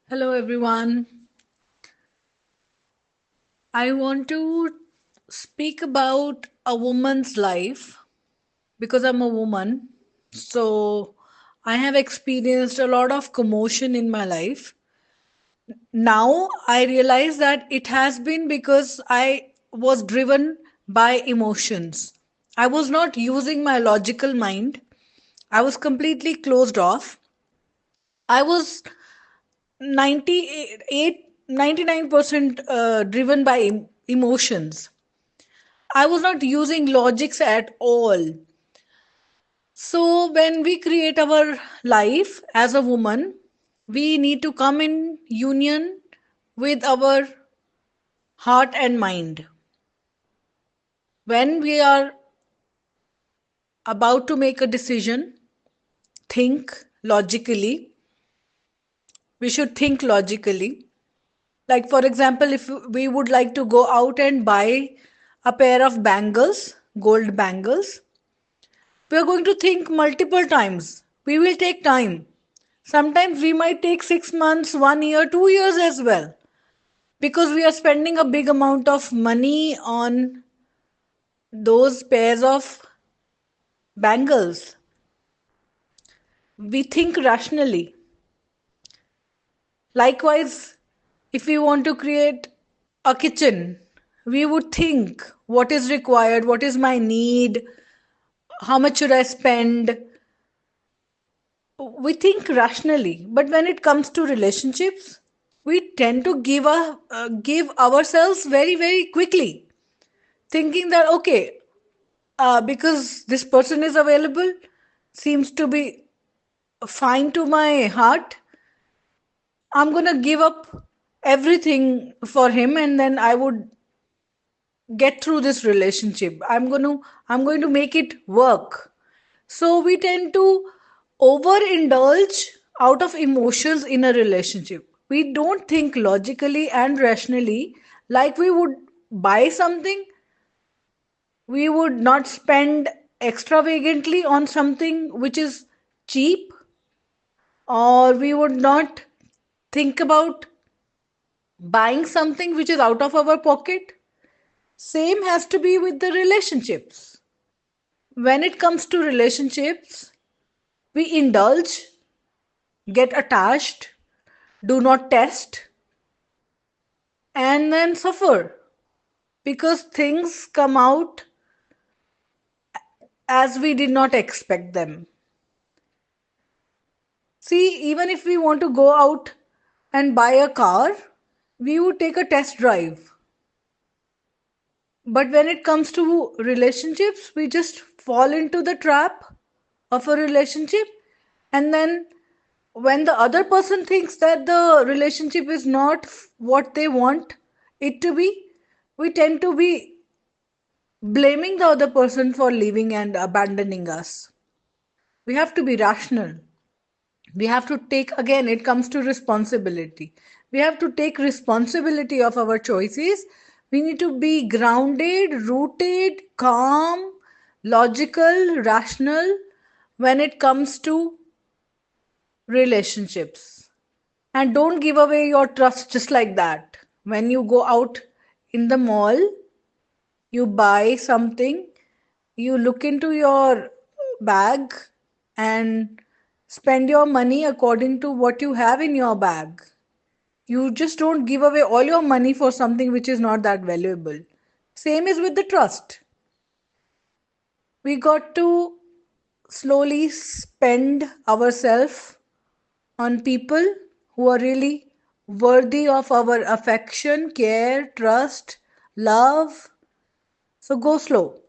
Hello, everyone. I want to speak about a woman's life because I'm a woman. So, I have experienced a lot of commotion in my life. Now, I realize that it has been because I was driven by emotions. I was not using my logical mind, I was completely closed off. I was 98 99% driven by emotions. I was not using logics at all. So when we create our life as a woman, we need to come in union with our heart and mind. When we are about to make a decision, think logically. We should think logically. Like, for example, if we would like to go out and buy a pair of bangles, gold bangles, we are going to think multiple times. We will take time. Sometimes we might take 6 months, 1 year, 2 years as well. Because we are spending a big amount of money on those pairs of bangles. We think rationally. Likewise, if we want to create a kitchen, we would think what is required, what is my need, how much should I spend. We think rationally, but when it comes to relationships, we tend to give ourselves very quickly, thinking that okay, because this person is available, seems to be fine to my heart, I'm gonna give up everything for him, and then I would get through this relationship. I'm going to make it work. So we tend to overindulge out of emotions in a relationship. We don't think logically and rationally. Like we would buy something, we would not spend extravagantly on something which is cheap, or we would not think about buying something which is out of our pocket. Same has to be with the relationships. When it comes to relationships, we indulge, get attached, do not test, and then suffer because things come out as we did not expect them. See, even if we want to go out and buy a car, we would take a test drive. But when it comes to relationships, we just fall into the trap of a relationship. And then when the other person thinks that the relationship is not what they want it to be, we tend to be blaming the other person for leaving and abandoning us. We have to be rational. We have to take, again, it comes to responsibility. We have to take responsibility of our choices. We need to be grounded, rooted, calm, logical, rational when it comes to relationships. And don't give away your trust just like that. When you go out in the mall, you buy something, you look into your bag and spend your money according to what you have in your bag. You just don't give away all your money for something which is not that valuable. Same is with the trust. We got to slowly spend ourselves on people who are really worthy of our affection, care, trust, love. So go slow.